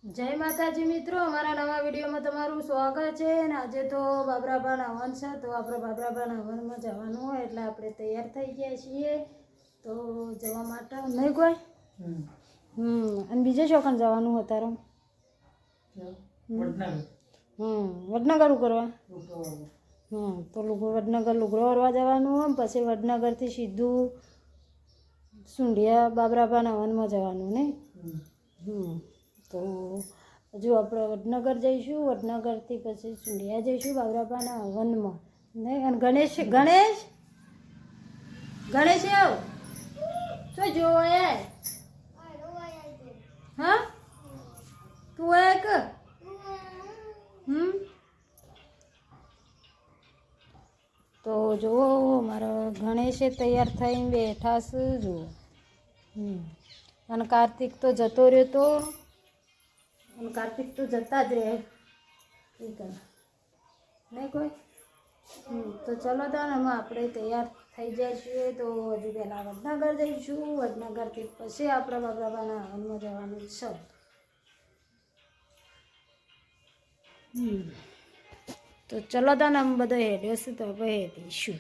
જય માતાજી મિત્રો, અમારા નવા વિડીયોમાં તમારું સ્વાગત છે. અને આજે તો બાબરાબાના હવન છે, તો આપણે બાબરાબાના હવનમાં જવાનું હોય એટલે આપણે તૈયાર થઈ ગયા છીએ. તો જવા માટે નહીં કોઈ અને બીજે ચોકન જવાનું હોય તારે વડનગર કરવા તો વડનગર લુગડો વરવા જવાનું હોય. પછી વડનગરથી સીધું સુંઢિયા બાબરાબાના હવનમાં જવાનું ને. તો હજુ આપણે વડનગર જઈશું, વડનગરથી પછી સુંઢિયા જઈશું બાબરાબાના હવનમાં નહીં. અને ગણેશ ગણેશ ગણેશ આવ શું જોવો યાર? હા તું એક તો જુઓ મારા ગણેશે તૈયાર થઈને બેઠા છે જુઓ. અને કાર્તિક તો જતો રહ્યો તો, અને કાર્તિક તો જતા જ રહે નહીં કોઈ. તો ચલો તાન એમાં આપણે તૈયાર થઈ જાય છીએ. તો હજુ પહેલાં વડનગર જઈશું, વડનગરથી પછી આપણે બાબરાબાના હવનમાં જવાનું છે. તો ચલો તાન અમે બધો હેડ્યો છે તો આપણે હેડીશું.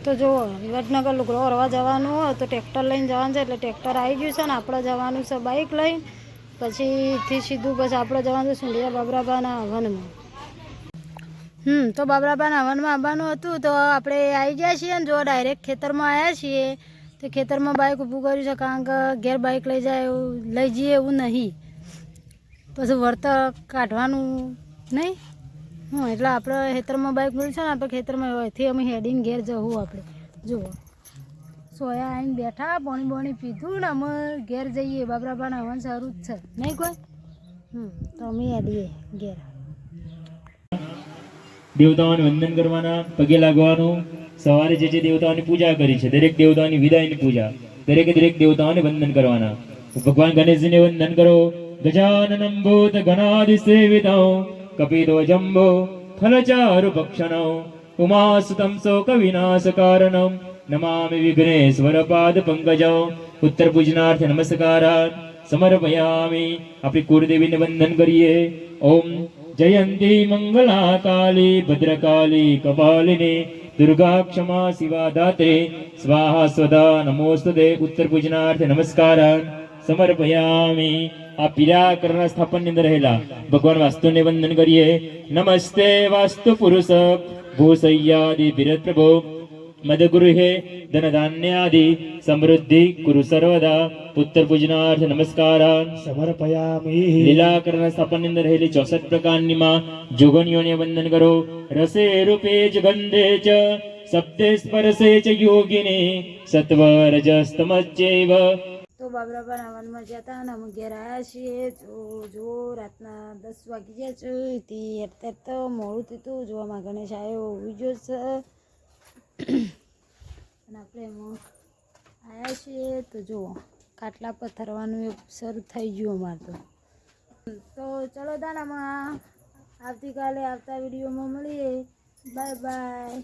તો જુઓ વડનગર લુગડો વરવા જવાનું હોય તો ટ્રેક્ટર લઈને જવાનું છે. એટલે ટ્રેક્ટર આવી ગયું છે ને આપણે જવાનું છે બાઇક લઈને. પછીથી સીધું પછી આપણે જવાનું છે સુંઢિયા બાબરાબાના હવનમાં. તો બાબરાબાના હવનમાં આવવાનું હતું તો આપણે આવી ગયા છીએ ને જો ડાયરેક્ટ ખેતરમાં આવ્યા છીએ. તો ખેતરમાં બાઇક ઊભું કર્યું છે કારણ કે ઘેર બાઇક લઈ જાય એવું લઈ જઈએ એવું નહીં, પછી વળતર કાઢવાનું નહીં. એટલે આપણે ખેતરમાં બાઇક મળ્યું છે ને, આપણે ખેતરમાં હોયથી અમે હેડીને ઘેર જવું. આપણે જુઓ સોયા આવીને બેઠા, પાણી બાણી પીધું ને અમે ઘેર જઈએ. બાબરાબાના હવન સારું જ છે નહીં કોઈ. તો અમે હેડીએ ઘેર. દેવતાઓને વંદન કરવાના, પગે લાગવાનું. સવારે જે જે દેવતાઓની પૂજા કરી છે દરેક દેવતાઓની વિદાયની પૂજા, દરેકે દરેક દેવતાઓને વંદન કરવાના. ભગવાન ગણેશજીને વંદન કરો. ગજાનનમ ભૂત ગણાદિ સેવિતૌ કપિતો જંબો ફલચારુ ભક્ષણૌ ઉમાસુતમ શોક વિનાશ કારણમ નમામિ વિઘ્નેશ્વર પાદ પંકજૌ. ઉત્તર પૂજનાર્થ નમસ્કારા સમર્પયામિ. આપણી કુળદેવીને વંદન કરીએ. ઓમ જયંતી મંગલા કાલી ભદ્રકાલી કપાલિની દુર્ગા ક્ષમા શિવા ધાત્રી સ્વાહા સ્વદા નમોસ્તુતે. ઉત્તર પૂજનાર્થ નમસ્કારા સમર્પયામિ. આ પીળા કલરના સ્થાપનની અંદર રહેલા ભગવાન વાસ્તુને વંદન કરીએ. નમસ્તે વાસ્તુ પુરુષ ભૂસૈયાદિ વિરત પ્રભો મદગૃહે ધનધાન્યાદિ સમૃદ્ધિ કુરુ સર્વદા. ઉત્તર પૂજનાર્થ નમસ્કારા સમર્પયામિ. લીલા કલરના સ્થાપનની અંદર રહેલી 64 પ્રકારની માં જોગણીઓને વંદન કરો. રસે રૂપે જ ગંધે ચ સપ્તે સ્પર્શે ચ યોગિને સત્વ રજસ્તમચ્ચૈવ. તો બાબરાબાના હવનમાં જતા અને અમે ઘેર આવ્યા છીએ. જો રાતના 10 વાગી ગયા છે. અત્યારે તો મોડું થયું. જોવામાં ગણેશ આવ્યો બીજો છે અને આપણે એમાં આવ્યા છીએ. તો જુઓ ખાટલા પથરવાનું એ શરૂ થઈ ગયું અમારે તો ચલો દાનામાં આવતીકાલે આવતા વિડીયોમાં મળીએ. Bye bye.